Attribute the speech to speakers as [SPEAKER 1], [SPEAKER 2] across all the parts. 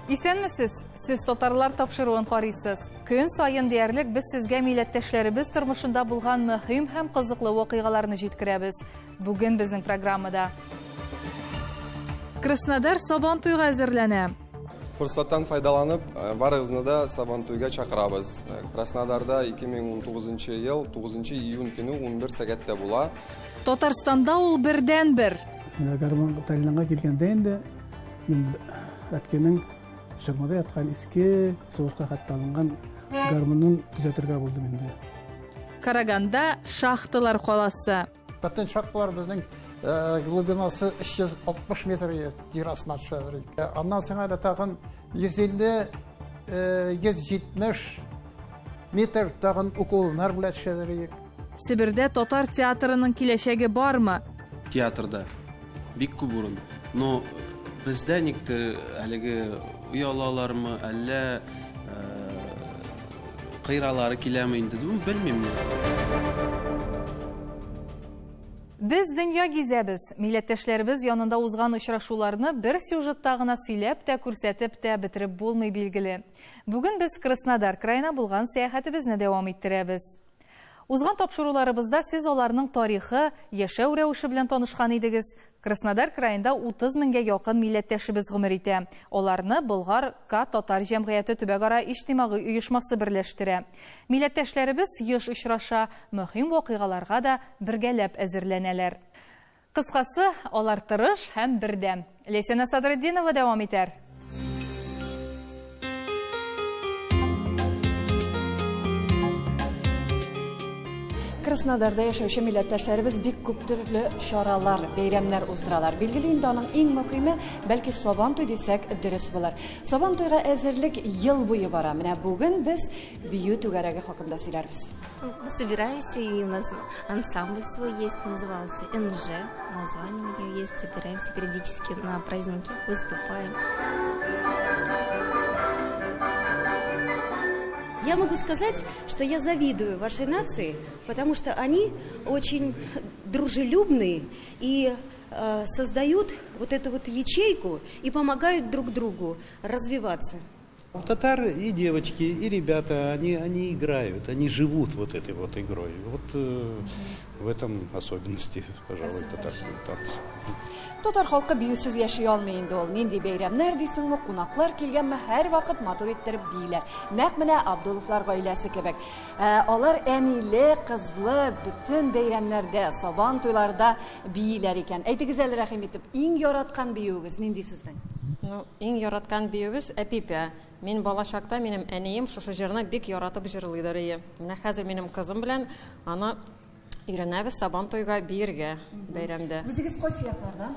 [SPEAKER 1] Исәнмесез, сез татарлар тапшыруын карыйсыз. Көн сайын диярлек без сезгә милләттәшләребез тормышында булган мөһим һәм кызыклы вакыйгаларны җиткерәбез. Бүген безнең программада Краснодар Сабантуйга әзерләнә.
[SPEAKER 2] Форсаттан файдаланып, барыгызны да Сабантуйга чакырабыз. Краснодарда 2019 ел 9 июнь көне 11 сәгатьтә була.
[SPEAKER 1] Татарстанда ул бердән-бер.
[SPEAKER 3] Гармон Тайланга килгәндә инде әткәнең чыгмада яткан иске суыкка катталган гармонын төзәтергә булдым инде.
[SPEAKER 1] Караганда шахталар каласы.
[SPEAKER 4] Бөтен шахталар безнең глубинасы 360 метр җир астына төшә. Аннан соң әле тагын 150-170 метр тагын уколлар белән төшәләр.
[SPEAKER 1] Сибирдә татар театрының киләчәге бармы?
[SPEAKER 5] Театрда бик күп урын. Но бездә никтер әлеге уялалармы, әллә кыйралары киләме инде, белмим.
[SPEAKER 1] Без дөнья гизәбез. Милләттәшләребез янында узган очрашуларны бер сюжетта гына сөйләп тә күрсәтеп тә битереп булмый билгеле. Бүген без Краснодар краена булган сәяхәтебезне дәвам иттерәбез. Узган тапшыруларыбызда сез аларның тарихы, яшәү рәвеше белән танышкан идегез. Краснодар краенда 30 меңгә якын милләттәшебез гомер итә. Аларны Болгар татар җәмгыяте төбәкара иҗтимагый оешмасы берләштерә. Милләттәшләребез еш очраша, мөһим вакыйгаларга да бергәләп әзерләнәләр. Кыскасы, алар тырыш һәм бердәм. Ләйсәнә Садретдинова дәвам итәр.
[SPEAKER 6] Краснодарда яшәүче милләттәшләребез бик күп төрле чаралар, бәйрәмнәр уздыралар. Билгеле инде аның иң мөһиме, бәлки Сабантуй дисәк дөрес булыр. Сабантуйга әзерлек ел буе бара. Менә бүген без бию түгәрәге хакында сөйләрбез.
[SPEAKER 7] Мы собираемся, и у нас ансамбль свой есть, назывался НЖ, название у него есть, собираемся периодически на праздники, выступаем.
[SPEAKER 8] Я могу сказать, что я завидую вашей нации, потому что они очень дружелюбные и создают вот эту вот ячейку и помогают друг другу развиваться.
[SPEAKER 9] У татар и девочки, и ребята, они играют, они живут вот этой вот игрой. Вот в этом особенности, пожалуй, татарского танца.
[SPEAKER 6] Татар халкы биюсез яши алмый инде ул. Нинди бәйрәмнәр дисеңме, кунаклар килгәнме, һәр вакыт матур иттереп бийләр. Нәкъ менә Абдуловлар гаиләсе кебек. Алар әниле, кызлы, бүтән бәйрәмнәрдә, Сабантуйларда бийләр икән. Әйтегез әле, рәхим итеп, иң яраткан биюгез нинди сезнең?
[SPEAKER 10] Иң яраткан биюбез Әпипә. Мин балачакта минем әнием шушы җырны бик яратып җырлыйдыр. Менә хәзер минем кызым белән аны өйрәнәбез Сабантуйга биергә бәйрәмдә.
[SPEAKER 6] Үзегез кайсы якларда?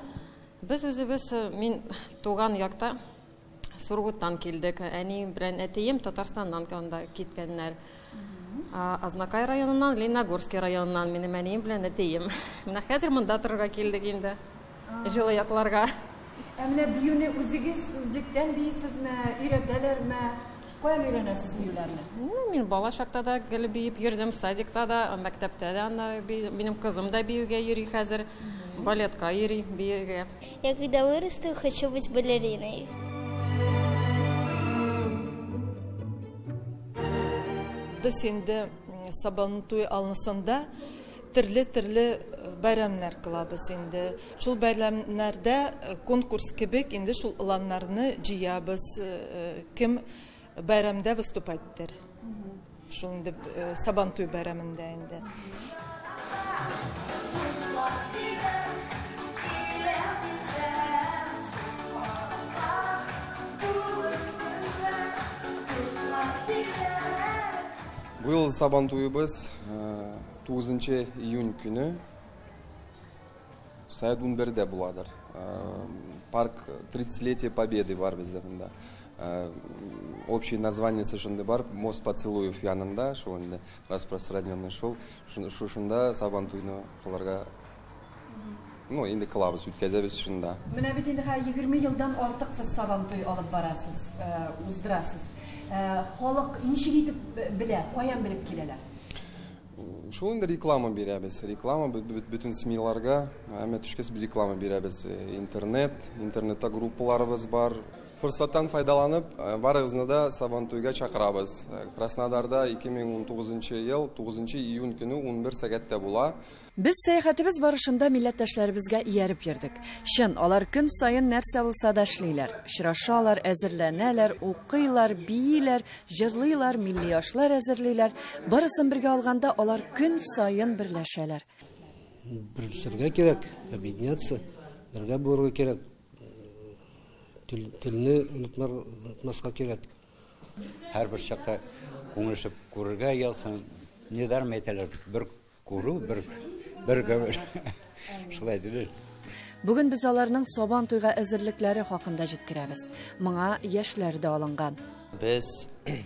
[SPEAKER 10] Без үзебез, мин туган якта Сургуттан килдек. Әни белән әтием Татарстаннан киткәннәр. Азнакай районыннан, Лениногорский районыннан минем әнием белән әтием. Менә хәзер монда торырга килдек инде. Җылы якларга.
[SPEAKER 6] Менә биюне үзегез үзлектән бийсезме, өйрәтәләрме? Каян өйрәнәсез биюләрне?
[SPEAKER 10] Мин балачакта да гел биеп йөрдем, садикта да, мәктәптә дә. Минем кызым да биюгә йөри хәзер. Балетка йөри биергә.
[SPEAKER 11] Я когда вырасту, хочу быть балериной.
[SPEAKER 12] Без инде Сабантуй алнысында төрле бәйрәмнәр кылабыз инде. Шул бәйрәмнәрдә конкурс кебек инде шул ыланнарны җыябыз. Кем бәйрәмдә выступать итәр. Шул инде Сабантуй бәйрәмендә инде.
[SPEAKER 2] Бу ел Сабантуйыбыз 9 июнь көне саат 11-дә буладыр. Парк 30-летие Победы бар бездә монда. Общее название совершенно бар, мост поцелуев янында, шул инде распространенный шул. Шушында Сабантуйны кыларга инде кылабыз, үткәзәбез шунда.
[SPEAKER 6] Менә бит инде 20 елдан артык сез Сабантуй алып барасыз, уздырасыз. Халык ничек итеп белә, каян белеп киләләр?
[SPEAKER 2] Шул инде реклама бирәбез. Реклама бүтән СМИларга, төшкәс реклама бирәбез. Интернетта группаларыбыз бар, Фурсаттан файдаланып, барыгызны да Сабантуйга чакырабыз. Краснодарда 2019 ел 9 июнь көне 11 сәгатьтә була.
[SPEAKER 6] Без сәяхәтебез барышында милләттәшләребезгә ияреп йөрдек. Чын, алар көн сайын нәрсә булса да эшлиләр. Очрашалар, әзерләнәләр, укыйлар, бииләр, җырлыйлар, милли ашлар әзерлиләр. Барысын бергә алганда алар көн сайын берләшәләр.
[SPEAKER 9] Биришергә кирәк, объединяться, бергә булырга кирәк. Телне онытмаска кирәк.
[SPEAKER 13] Һәрбер чакта күңелешеп күрергә ялсын, недар мәйтәләр, бер күрү, бер гомер. Шулай диләр.
[SPEAKER 6] Бүген без аларның Сабантуйга әзерлекләре хакында җиткерәбез. Моңа яшьләр дә алынган.
[SPEAKER 14] Без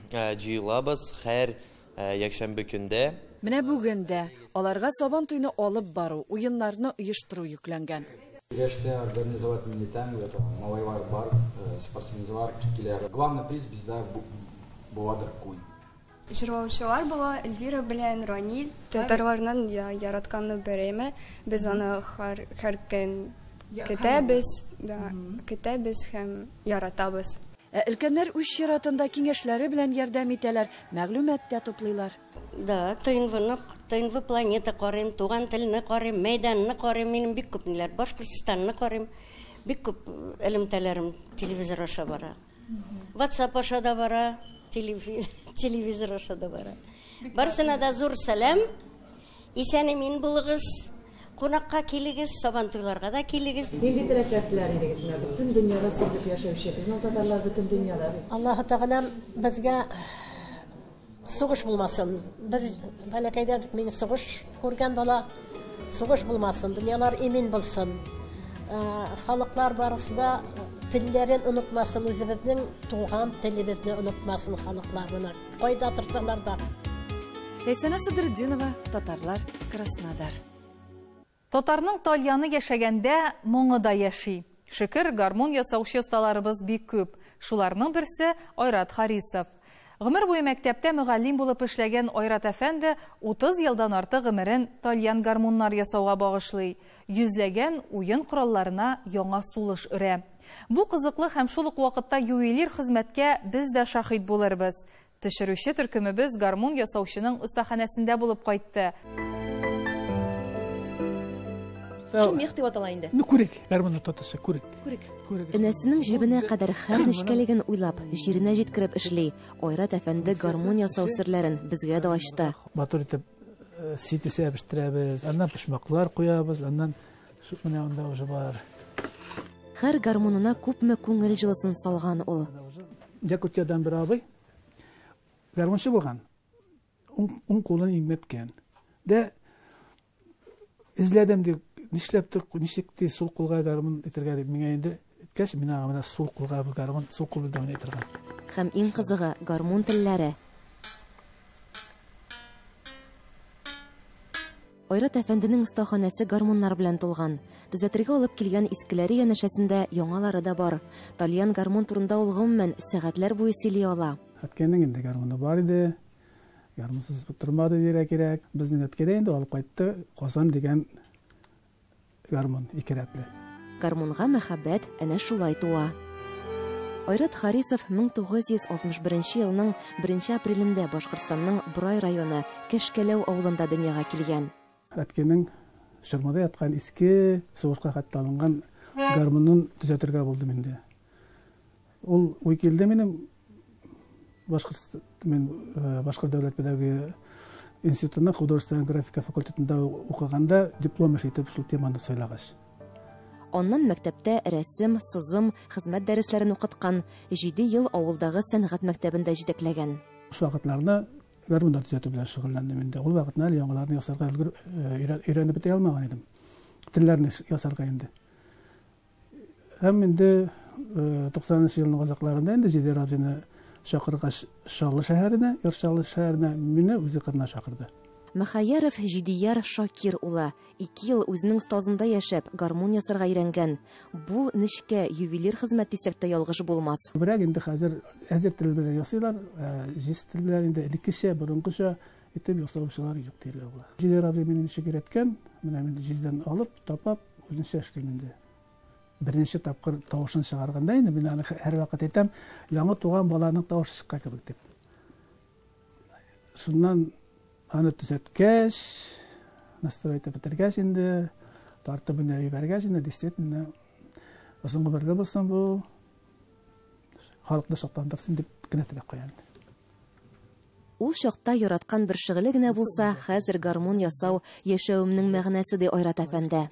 [SPEAKER 14] җыелабыз һәр якшәмбе көндә.
[SPEAKER 6] Менә бүген дә аларга Сабантуйны алып бару, уеннарны оештыру йөкләнгән.
[SPEAKER 15] Яшьтә организовательный там, это малайвар бар, спортсмензлар киләр. Главный приз бездә буладыр күн.
[SPEAKER 16] Җырлаучылар була Эльвира белән Ранил. Татарларның яратканны бәйрәме. Без аны һәр көн көтәбез һәм яратабыз.
[SPEAKER 6] Өлкәннәр үз чиратында киңәшләре белән ярдәм итәләр, мәгълүмат та туплыйлар.
[SPEAKER 17] Да, тыйнвы планета карыйм, туган телне карыйм, мәйданны карыйм, минем бик күп ниләр, Башкортстанны карыйм, бик күп элемтәләрем телевизор аша бара. WhatsApp аша да бара, телевизор аша да бара. Барсына да зур сәлам. Исән-имин булыгыз. Кунакка килегез, Сабантуйларга да килегез.
[SPEAKER 6] Нинди теләкләр теләр идегез? Бөтен дөньяда сыгып яшәүче безнең татарлар бөтен дөньяда.
[SPEAKER 18] Аллаһ Тәгалә безгә сугыш булмасын. Без бәләкәйдән мин сугыш күргән бала, сугыш булмасын, дөньялар имин булсын. Халыклар барысында телләрен онытмасын, үзебезнең туган телебезне онытмасын халыкларына. Кайда торсалар да.
[SPEAKER 6] Ләйсәнә Садырдинова, татарлар, Краснодар.
[SPEAKER 1] Татарның Тальяны яшәгәндә моңы да яши. Шөкер, гармон ясаучы осталарыбыз бик күп. Шуларның берсе Айрат Харисов. Гомер буе мәктәптә мөгаллим булып эшләгән Айрат әфәнде 30 елдан артык гомерен тальян гармоннар ясауга багышлый. Йөзләгән уен коралларына яңа сулыш өрә. Бу кызыклы һәм шул ук вакытта ювелир хезмәткә без дә шаһит булырбыз. Төшерүче төркемебез гармон ясаучының остаханәсендә булып кайтты.
[SPEAKER 3] Күрек, гармонны тотышы, күрек.
[SPEAKER 19] Энәсенең җибенә кадәр һәр нечкәлеген уйлап, җиренә җиткереп эшли. Айрат әфәнде гармон ясау серләрен безгә дә ачты.
[SPEAKER 3] Матур итеп ситесе пештерәбез, аннан пешмаклар куябыз, аннан шу менә анда уже бар.
[SPEAKER 19] Һәр гармонына күпме күңел җылысын салган ул.
[SPEAKER 3] Якутиядан бер абый гармончы булган. Уң кулын иңмәткән. Дә изләдем дип нишләптер, ничекти сул кулга гармон итәргә дип миңа инде иткәч, менә сул кулга бу гармон, сул кул белән итәргә.
[SPEAKER 19] Һәм иң кызыгы гармон телләре. Айрат әфәнденең остаханәсе гармоннар белән тулган. Төзәтергә алып килгән искеләре янәшәсендә яңалары да бар. Тальян гармон турында ул гомумән сәгатьләр буе сөйли ала.
[SPEAKER 3] Әткәнең инде гармоны бар иде. Гармонсыз тормады кирәк. Безнең әткәдә инде алып кайтты. Казан дигән гармон икерәтле.
[SPEAKER 19] Гармонга мәхәббәт әнә шулай туа. Айрат Харисов 1961 елның 1 апрелендә Башкортстанның Борай районы Кәшкәләү авылында дөньяга килгән.
[SPEAKER 3] Әткәнең чормада яткан иске сугышка хатталынган гармонын төзәтергә булдым инде. Ул уй килде минем Башкорт дәүләт педагогия институтының художественная графика факультетында укыганда диплом итеп шул теманы сайлагач.
[SPEAKER 19] Аннан мәктәптә рәсем, сызым, хезмәт дәресләрен укыткан, 7 ел авылдагы сәнгать мәктәбендә җитәкләгән.
[SPEAKER 3] Шул вакытларда гармонда төзәтү белән шөгыльләндем инде. Ул вакытта яңаларны ясарга өйрәнеп бетә алмаган идем. Телләрне ясарга инде. Һәм инде 90 елның азакларында инде Җидер абзыйны чакыргач Шаллы шәһәренә, Яршаллы шәһәренә мине үзе кырына чакырды.
[SPEAKER 19] Мөхәйяров Җидияр Шакир улы 2 ел үзенең стазында яшәп, гармон ясарга өйрәнгән. Бу нечкә ювелир хезмәт дисәк тә ялгыш булмас.
[SPEAKER 3] Бирәк инде хәзер әзер тел белән ясыйлар, җиз тел белән инде элеккечә, борынгыча итеп ясаучылар юк диләр була. Җидер абзый мине ничек өйрәткән, менә мин җиздән алып, тапап, үзенчә эшлим инде. Бірінші тапқыр тауышын шығарғанда, енді мен әр вақыт айтам, жаңа туған баланың тауышы шыққа кебек деп. Шуннан аны түзеткәч, настройты бітіргәч енді, тартып үне үйбәргәч енді, действительно, осынғы бірге болсын бұл, халықты шоқтандырсын деп гінетілік қоян.
[SPEAKER 19] Ул чакта яраткан бер шөгыле генә булса, хәзер гармон ясау яшәүемнең мәгънәсе ди Айрат әфәнде.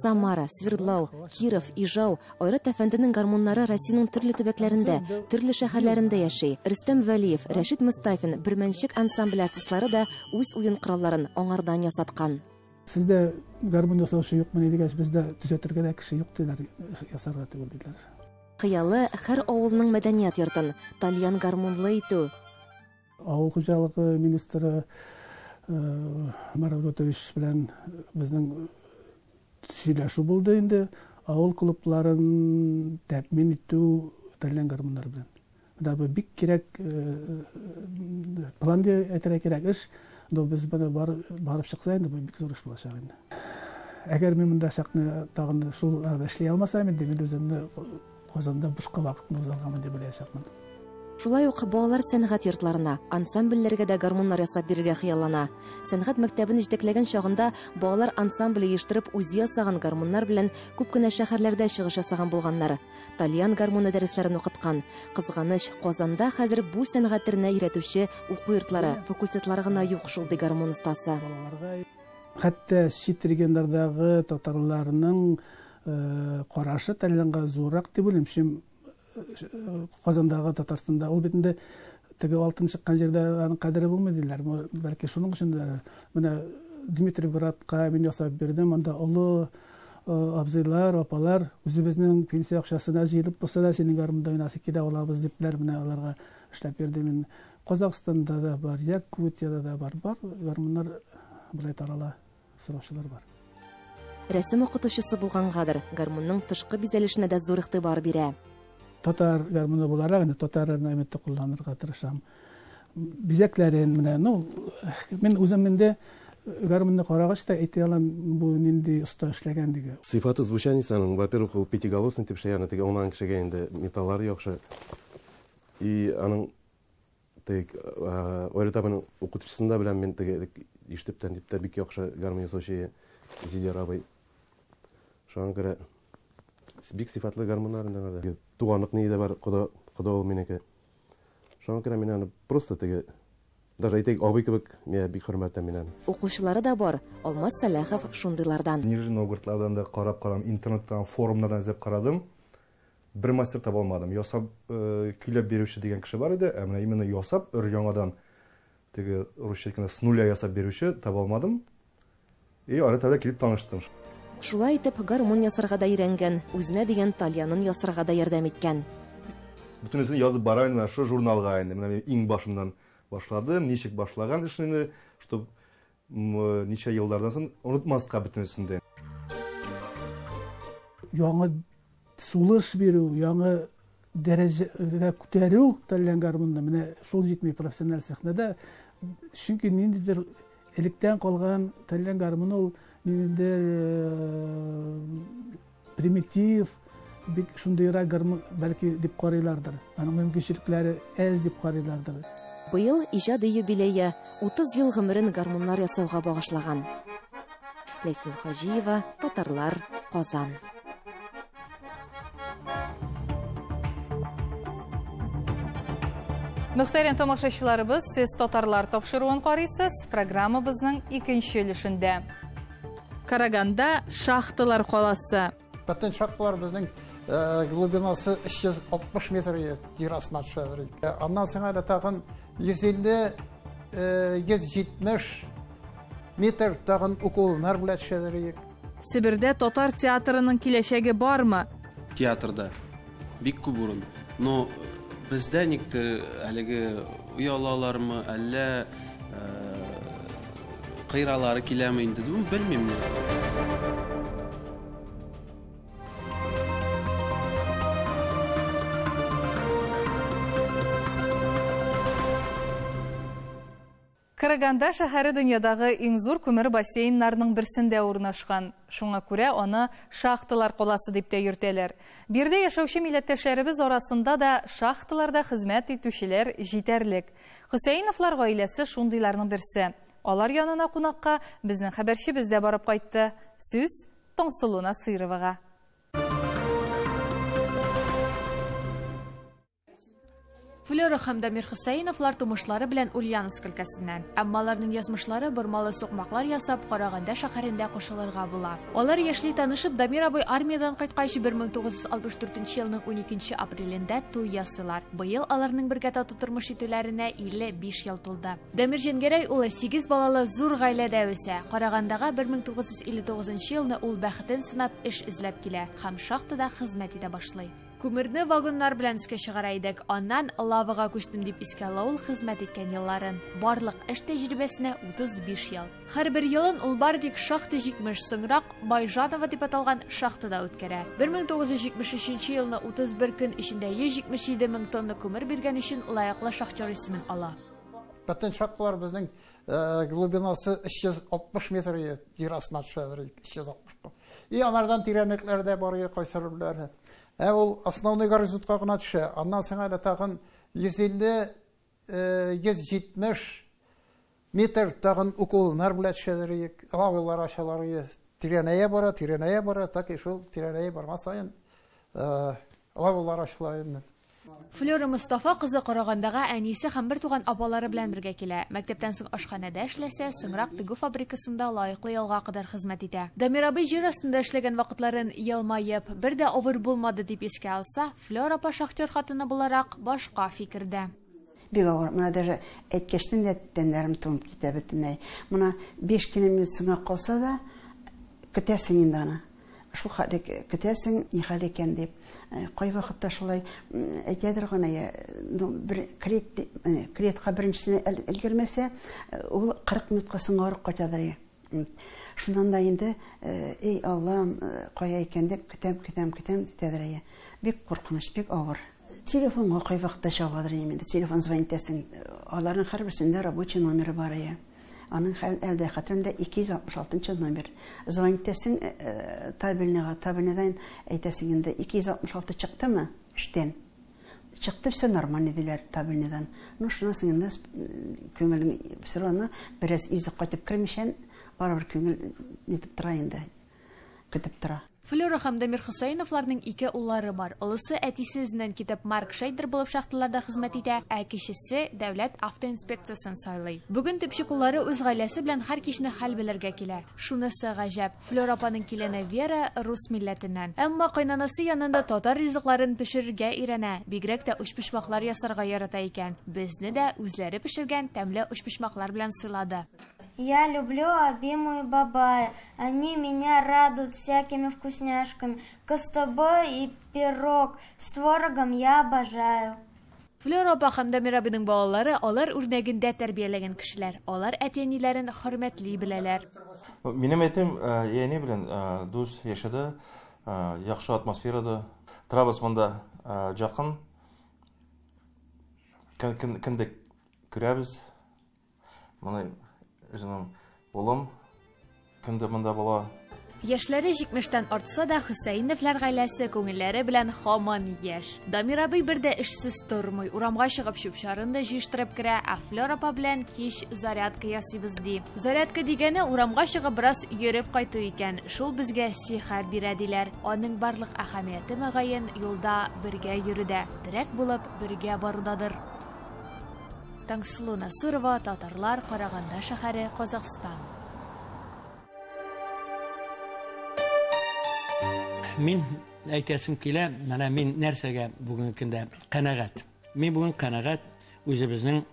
[SPEAKER 19] Самара, Свердлау, Киров, Ижау, Айрат әфәнденең гармоннары Россиянең төрле төбәкләрендә, төрле шәһәрләрендә яши. Рөстәм Вәлиев, Рәшид Мустафин, Бермәнчек ансамбль артистлары да үз уен коралларын аңардан ясаткан.
[SPEAKER 3] Сездә гармон ясаучы юкмы дигәч, бездә төзәтергә дә кеше юк диләр, ясарга түгел диләр.
[SPEAKER 19] Хыялы һәр авылның мәдәният йортын Тальян гармонлы итү.
[SPEAKER 3] Авыл хуҗалыгы министры Марат Готович белән безнең сөйләшү булды инде. Авыл клубларын тәэмин итү Тальян гармоннары белән. Менә бу бик кирәк план әйтергә кирәк эш. Без баны барып чыкса инде, бу бик зур эш булачак инде. Әгәр мин монда чакны тагын шул эшләй алмасам инде, мин үземне Казанда бушка вакытны узарганмын дип беләчәкмен.
[SPEAKER 19] Шулай ук балалар сәнгать йортларына, ансамбльләргә дә гармоннар ясап бирергә хыяллана. Сәнгать мәктәбен җитәкләгән чагында балалар ансамбле оештырып үзе ясаган гармоннар белән күп кенә шәһәрләрдә чыгыш ясаган булганнар. Тальян гармоны дәресләрен укыткан. Кызганыч, Казанда хәзер бу сәнгать төренә өйрәтүче уку йортлары, факультетлары гына юк шул ди гармон остасы.
[SPEAKER 3] Хәтта чит регионнардагы татарларның карашы Тальянга зурак дип уйлыйм. Казандагы Татарстанда ул битендә теге алтын чыккан җирдә аның кадере булмый диләр. Бәлки шуның өчен дә менә Дмитриевградка мин ясап бирдем, анда олы абзыйлар, апалар үзебезнең пенсия акчасына җыелып булса да синең гармонда уйнасы килә алабыз дипләр, менә аларга эшләп бирдем. Мин Казакстанда да бар, Якутиядә да бар, гармоннар булай тарала сораучылар бар.
[SPEAKER 19] Рәсем укытучысы булгангадыр, гармонның тышкы бизәлешенә дә зур игътибар бирә.
[SPEAKER 3] Татар гармоны буларак, инде татарны әмәттә кулланырга тырышам. Бизәкләрен менә, мин үзем инде гармонны карагач та әйтә алам, бу нинди оста эшләгән диге.
[SPEAKER 20] Сыйфаты звучаниесенең, во-первых, ул пятиголосный дип шәяны, теге онан кешегә инде металлар яхшы. И аның теге Айратабының укытучысында белән мин теге иштептән дип тә бик яхшы гармон ясаучы Зилия абый. Шуңа күрә бик сыйфатлы гармоннарында да. Туганлык нидә бар, кода ул минеке. Шуңа күрә мин аны просто теге даже әйтик абый кебек миңа бик хөрмәттән мин аны.
[SPEAKER 19] Укучылары да бар. Алмаз Сәләхов шундыйлардан.
[SPEAKER 21] Нижний Новгородтан да карап карам, интернеттан, форумнардан эзләп карадым. Бер мастер таба алмадым. Ясап көйләп бирүче дигән кеше бар иде, менә именно ясап яңадан теге русча с нуля ясап бирүче таба алмадым. И Айратабыда килеп таныштым.
[SPEAKER 19] Шулай итеп гармон ясарга да өйрәнгән, үзенә дигән Тальянын ясарга да ярдәм иткән.
[SPEAKER 21] Бөтенесен язып барайын, менә шу журналга инде. Менә иң башыннан башладым, ничек башлаган эшне, чтобы ничә еллардан соң онытмаска бөтенесен дә.
[SPEAKER 3] Яңа сулыш бирү, яңа дәрәҗәгә күтәрү Тальян гармонны менә шул җитмәй профессиональ сәхнәдә. Чөнки ниндидер электән калган Тальян гармоны ул ниндидер примитив, бик шундыйрак гармон бәлки дип карыйлардыр. Аның мөмкинчелекләре әз дип карыйлардыр.
[SPEAKER 19] Быел иҗади юбилее 30 ел гомерен гармоннар ясауга багышлаган. Ләйсән Хаҗиева, Татарлар, Казан.
[SPEAKER 1] Мөхтәрәм тамашачыларыбыз, сез Татарлар тапшыруын карыйсыз. Программабызның икенче өлешендә. Караганда шахталар каласы.
[SPEAKER 4] Бөтен шахталар безнең глубинасы 360 метр җир астына төшә. Аннан соң әле тагын 150-170 метр тагын уколлар белән төшәләр.
[SPEAKER 1] Сибирдә татар театрының киләчәге бармы?
[SPEAKER 5] Театрда бик күп урын. Но бездә никтер әлеге уялалармы, әллә кыйралары киләме инде, белмим.
[SPEAKER 1] Караганда шәһәре дөньядагы иң зур күмер бассейннарының берсендә урнашкан. Шуңа күрә аны шахталар каласы дип тә йөртәләр. Бирдә яшәүче милләттәшләребез арасында да шахталарда хезмәт итүчеләр җитәрлек. Хөсәйновлар гаиләсе шундыйларның берсе. Алар янына кунакка безнең хәбәрчебез дә барып кайтты. Сүз Таңсылу Насыйровага.
[SPEAKER 7] Флёра һәм Дамир Хөсәйновлар тумышлары белән Ульяновск өлкәсеннән. Әмма аларның язмышлары бормалы сукмаклар ясап Караганда шәһәрендә кушылырга була. Алар яшьли танышып, Дамир абый армиядан кайткач 1964 елның 12 апрелендә туй ясыйлар. Быел аларның бергә тату тормыш итүләренә 55 ел тулды. Дамир Җәнгәрәй улы 8 балалы зур гаиләдә үсә. Карагандага 1959 елны ул бәхетен сынап эш эзләп килә һәм шахтада хезмәт итә башлый. Күмерне вагоннар белән искә чыгара идек. Аннан лавага күчтем дип искә ала ул хезмәт иткән елларын. Барлык эш тәҗрибәсенә 35 ел. Һәрбер елын ул бардик шахта 70 соңрак Байжанова дип аталган шахтада үткәрә. 1973 елны 31 көн эчендә 177 мең тонна күмер биргән өчен лаеклы шахтер исемен ала.
[SPEAKER 4] Бөтен шахталар безнең глубинасы 360 метр җир астына төшә, 360. И алардан тирәнлекләрдә барыгы кайсырылар. Ул основной горизонтка гына төшә. Аннан соң әле тагын 150-170 метр тагын уколлар белән төшәләр. Авыллар ашалар, тирәнәя бара, так и шул тирәнәя барма саен авыллар ашалар.
[SPEAKER 7] Флёра Мустафа кызы Карагандага әнисе һәм бер туган апалары белән бергә килә. Мәктәптән соң ашханәдә эшләсә, соңрак тегү фабрикасында лаеклы елга кадәр хезмәт итә. Дамир абый җир астында эшләгән вакытларын елмаеп, бер дә авыр булмады дип искә алса, Флёра апа шахтер хатыны буларак башка фикердә.
[SPEAKER 22] Бик авыр. Менә даже әйткәчтән дә тәннәрем тонып китә бөтенләй. Менә 5 километр соңга калса да, көтәсең инде аны. Шул хәлдә көтәсең, ни хәл икән дип. Кай вакытта шулай әйтәдер гына, бер кредитка беренчесенә өлгермәсә, ул 40 минутка соңгарып кайтадыр. Шуннан да инде, эй Аллам, кая икән дип көтәм дитәдер. Бик куркыныч, бик авыр. Телефонга кай вакытта чабадыр инде. Телефон звонит итәсең, аларның һәрберсендә рабочий номеры бар. Аның әлдә хәтерендә 266 номер. Звонит итәсең табельнәдән әйтәсең инде 266 чыктымы? Эштән. Чыкты, все нормально диләр табельнәдән. Ну шунысы инде күңелем сорана, бераз изеп кайтып кермишән, барыбер күңел нитеп тора инде. Көтеп тора.
[SPEAKER 7] Флёра һәм Дамир Хөсәйновларның 2 уллары бар. Олысы әтисезеннән китеп Марк Шейдер булып шахталарда хезмәт итә, ә кечесе дәүләт автоинспекциясын сайлый. Бүген төпчек уллары үз гаиләсе белән һәр кичне хәл белергә килә. Шунысы гаҗәп. Флёра апаның килене Вера рус милләтеннән. Әмма кайнанасы янында татар ризыкларын пешерергә өйрәнә. Бигрәк тә учпышмаклар ясарга ярата икән. Безне дә үзләре пешергән тәмле учпышмаклар белән сыйлады.
[SPEAKER 23] Я люблю обимую бабая. Они меня радуют всякими вкусняшками. Костобой и пирог с творогом я обожаю.
[SPEAKER 7] Флёра апа һәм Дамир абыйның балалары алар үрнәгендә тәрбияләгән кешеләр. Алар әти-әниләрен хөрмәтли беләләр.
[SPEAKER 24] Минем әтем яни белән дус яшәде, яхшы атмосферада. Торабыз монда жақын. Кемдә күрәбез. Моны үземнең улым кемдә монда була.
[SPEAKER 7] Яшьләре 70-тән артса да Хөсәйновлар гаиләсе күңелләре белән һаман яшь. Дамир абый бер дә эшсез тормый, урамга чыгып чүп-чарын да җыштырып керә, ә Флёра апа белән кич зарядка ясыйбыз ди. Зарядка дигәне урамга чыгып бераз йөреп кайту икән. Шул безгә сихәт бирә диләр. Аның барлык әһәмияте мөгаен юлда бергә йөрүдә, терәк булып бергә барудадыр. Таңсылу Насырова, Татарлар, Караганда шәһәре, Казакстан.
[SPEAKER 25] Мин әйтәсем килә, менә мин нәрсәгә бүген көндә канәгать. Мин бүген канәгать үзебезнең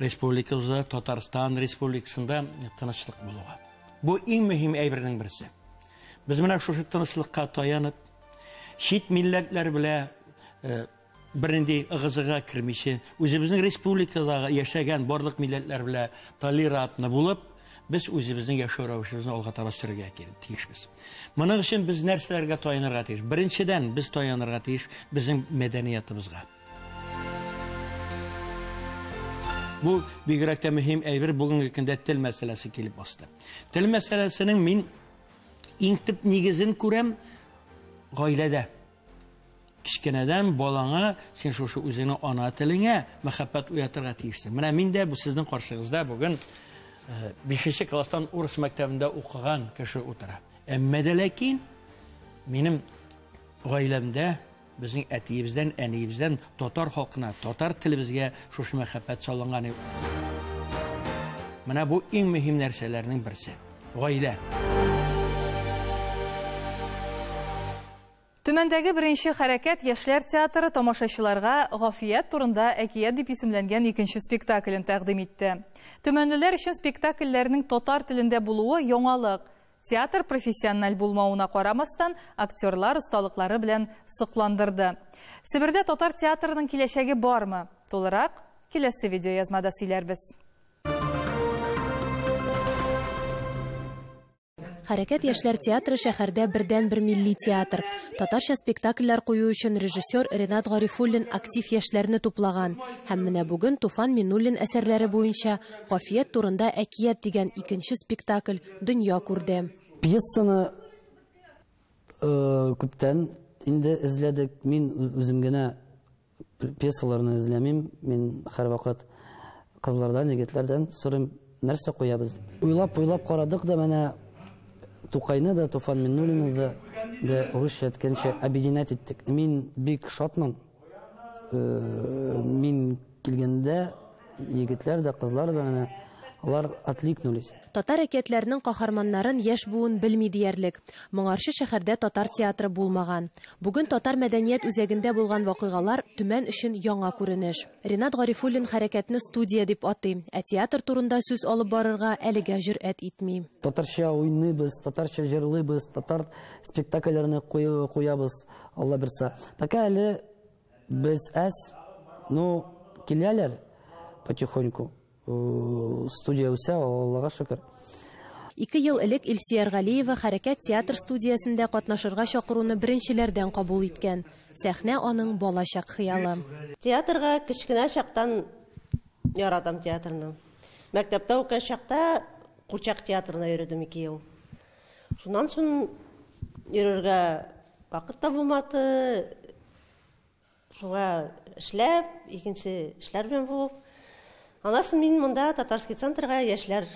[SPEAKER 25] республикабызда, Татарстан Республикасында тынычлык булуга. Бу иң мөһим әйбернең берсе. Без менә шушы тынычлыкка таянып, чит милләтләр белән бернинди ыгызыга кирмичә, үзебезнең республикадагы яшәгән барлык милләтләр белән толерантны булып, biz үзебезнең яшәү рәвешебезне алга таба сөрергә тиешбез. Моның өчен без нәрсәләргә таянырга тиеш? Беренчедән без таянырга тиеш безнең мәдәниятыбызга. Бу бигрәк тә мөһим әйбер бүгенге көндә тел мәсьәләсе килеп басты. Тел мәсьәләсенең мин иң төп нигезен күрәм гаиләдә. Кичкенәдән балаңа син шушы үзеңнең ана телеңә мәхәббәт уятырга тиешсең. Менә мин дә бу сезнең каршыгызда бүген 5нче класстан урыс мәктәбендә укыган кеше утыра. Әмма дә ләкин минем гаиләмдә безнең әтиебездән, әниебездән татар халкына, татар телебезгә шушы мәхәббәт салынган. Менә бу иң мөһим нәрсәләрнең берсе. Гаилә.
[SPEAKER 1] Төмәндәге беренче хәрәкәт яшьләр театры тамашачыларга Гафият турында әкият дип исемләнгән икенче спектаклен тәкъдим итте. Төмәнлеләр өчен спектакльләрнең татар телендә булуы яңалык. Театр профессиональ булмауына карамастан, актерлар осталыклары белән сыкландырды. Себердә татар театрының киләчәге бармы? Толырак киләсе видеоязмада сөйләрбез.
[SPEAKER 7] Хәрәкәт яшьләр театры шәһәрдә бердән-бер милли театр. Татарча спектакльләр кую өчен режиссер Ренат Гарифуллин актив яшьләрне туплаган. Һәм менә бүген Туфан Миннуллин әсәрләре буенча Гафият турында әкият дигән икенче спектакль дөнья күрде.
[SPEAKER 2] Пьесаны күптән инде эзләдек. Мин үзем генә пьесаларны эзләмим. Мин һәр вакыт кызлардан, егетләрдән сорыйм, нәрсә куябыз. Уйлап карадык да менә Тукайны да, Туфан Миннуллинны да русча әйткәнчә объединять иттек. Мин бик шатман. Мин килгәндә егетләр дә, кызлар да менә алар откликнулись.
[SPEAKER 7] Татар әкиятләренең каһарманнарын яшь буын белми диярлек. Моңарчы шәһәрдә татар театры булмаган. Бүген татар мәдәният үзәгендә булган вакыйгалар Төмән өчен яңа күренеш. Ренат Гарифуллин хәрәкәтне студия дип атый, ә театр турында сүз алып барырга әлегә җөрьәт итми.
[SPEAKER 2] Татарча уйныйбыз, татарча җырлыйбыз, татар спектакльләрне куябыз, Алла берсә. Пока әле без киләләр потихоньку. Студия үсә, Аллага шөкер.
[SPEAKER 7] 2 ел элек Илсияр Галиева хәрәкәт театр студиясендә катнашырга чакыруны беренчеләрдән кабул иткән. Сәхнә аның балачак хыялы.
[SPEAKER 8] Театрга кичкенә чактан яратам театрны. Мәктәптә укыган чакта Курчак театрына йөрдем 2 ел. Шуннан соң йөрергә вакыт табылмады. Шуңа эшләп, икенче эшләр белән булып. Анасын мин монда татарский центрга яшьләргә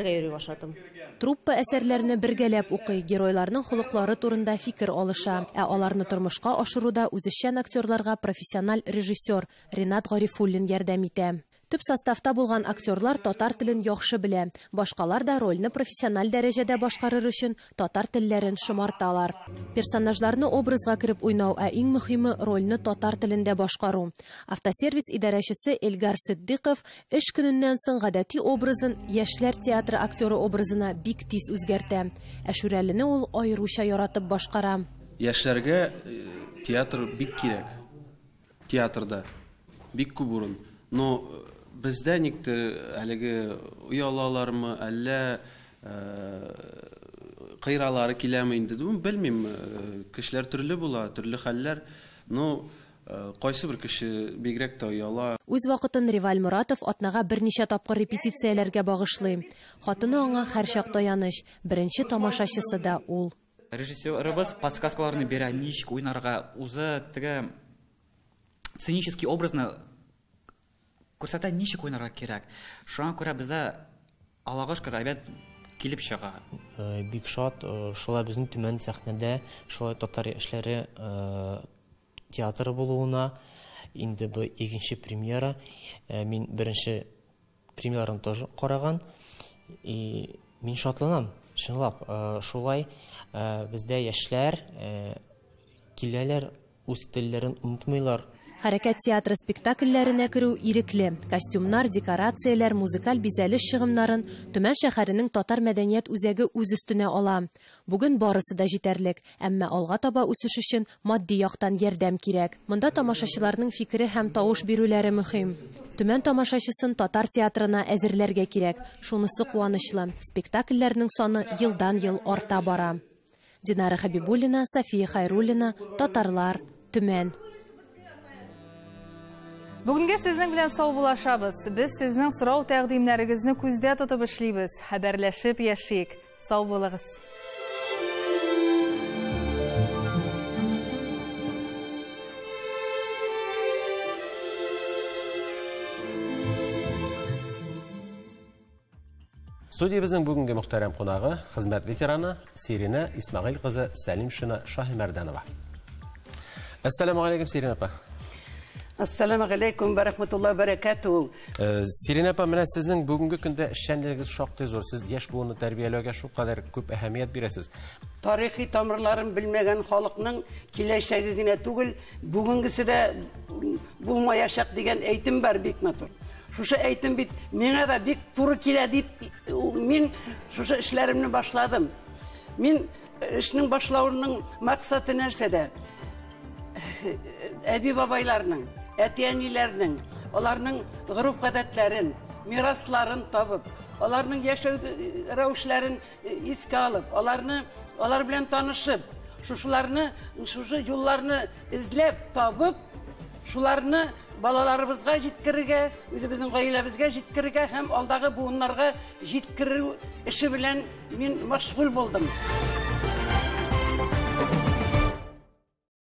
[SPEAKER 8] йөри башладым.
[SPEAKER 7] Труппа әсәрләрне бергәләп укый, геройларның холыклары турында фикер алыша, ә аларны тормышка ашыруда үзешчән актерларга профессиональ режиссер Ренат Гарифуллин ярдәм итә. Төп составта булган актерлар татар телен яхшы белә. Башкалар да рольне профессиональ дәрәҗәдә башкарыр өчен татар телләрен шомарталар. Персонажларны образга кереп уйнау, ә иң мөһиме рольне татар телендә башкару. Автосервис идарәчесе Эльгар Сиддиков эш көненнән соң гадәти образын яшьләр театры актеры образына бик тиз үзгәртә. Ә Шүрәлене ул аеруча яратып башкара.
[SPEAKER 5] Яшьләргә театр бик кирәк. Театрда бик күп урын. Но бездә никтер әлеге уялалармы, әллә кыйралары киләме инде, белмим. Кешеләр төрле була, төрле хәлләр. Но кайсы бер кеше бигрәк тә уяла.
[SPEAKER 7] Үз вакытын Риваль Моратов атнага берничә тапкыр репетицияләргә багышлый. Хатыны аңа һәр чак таяныч, беренче тамашачысы да ул.
[SPEAKER 10] Режиссерыбыз подсказкаларны бирә, ничек уйнарга, үзе теге сценический образны күрсәтә, ничек уйнарга кирәк. Шуңа күрә бездә Аллага шөкер әйбәт килеп чыга.
[SPEAKER 11] Бик шат, шулай безнең Төмән сәхнәдә шулай татар яшьләре театры булуына инде бу икенче премьера. Мин беренче премьераны тоже караган. Мин шатланам, чынлап. Шулай бездә яшьләр киләләр, үз телләрен онытмыйлар.
[SPEAKER 7] Хәрәкәт театры спектакльләренә керү ирекле. Костюмнар, декорацияләр, музыкаль бизәлеш чыгымнарын Төмән шәһәренең татар мәдәният үзәге үз өстенә ала. Бүген барысы да җитәрлек, әмма алга таба үсеш өчен матди яктан ярдәм кирәк. Монда тамашачыларның фикере һәм тавыш бирүләре мөһим. Төмән тамашачысын татар театрына әзерләргә кирәк. Шунысы куанычлы. Спектакльләрнең саны елдан-ел арта бара. Динара Хабибуллина, София Хайруллина, Татарлар, Төмән.
[SPEAKER 1] Бүгінге сезнең белән сау булашабыз. Без сезнең сорау тәкъдимнәрегезне күздә тотып эшлибез. Хәбәрләшеп яшик. Сау булыгыз.
[SPEAKER 9] Студиябызның бүгінгі мұхтарам қонағы хезмәт ветераны Сирина Исмағил қызы Сәлимшина Шахимәрдәнова. Ассаламу алейкум, Сирина апа.
[SPEAKER 12] Ассаламу алейкум, барахматуллах, баракату.
[SPEAKER 9] Сирина апа, менә сезнең бүгінгі көндә эшчәнлегегез шактый зур. Сез яшь буынны тәрбияләүгә шулкадәр күп әһәмият бирәсез.
[SPEAKER 12] Тарихи тамырларын белмәгән халыкның киләчәге генә түгел, бүгенгесе дә булмаячак дигән әйтем бар бик матур. Шушы әйтем бит, миңа да бик туры килә дип, мин шушы эшләремне башладым. Мин эшнең башлауының максаты нәрсәдә? Әби бабайларның, әти-әниләрнең, аларның гореф-гадәтләрен, мирасларын табып, аларның яшәү рәвешләрен искә алып, алар белән танышып, шушы юлларны эзләп табып, шуларны балаларыбызга җиткерергә, үзебезнең гаиләбезгә җиткерергә һәм алдагы буыннарга җиткерү эше белән мин мәшгуль булдым.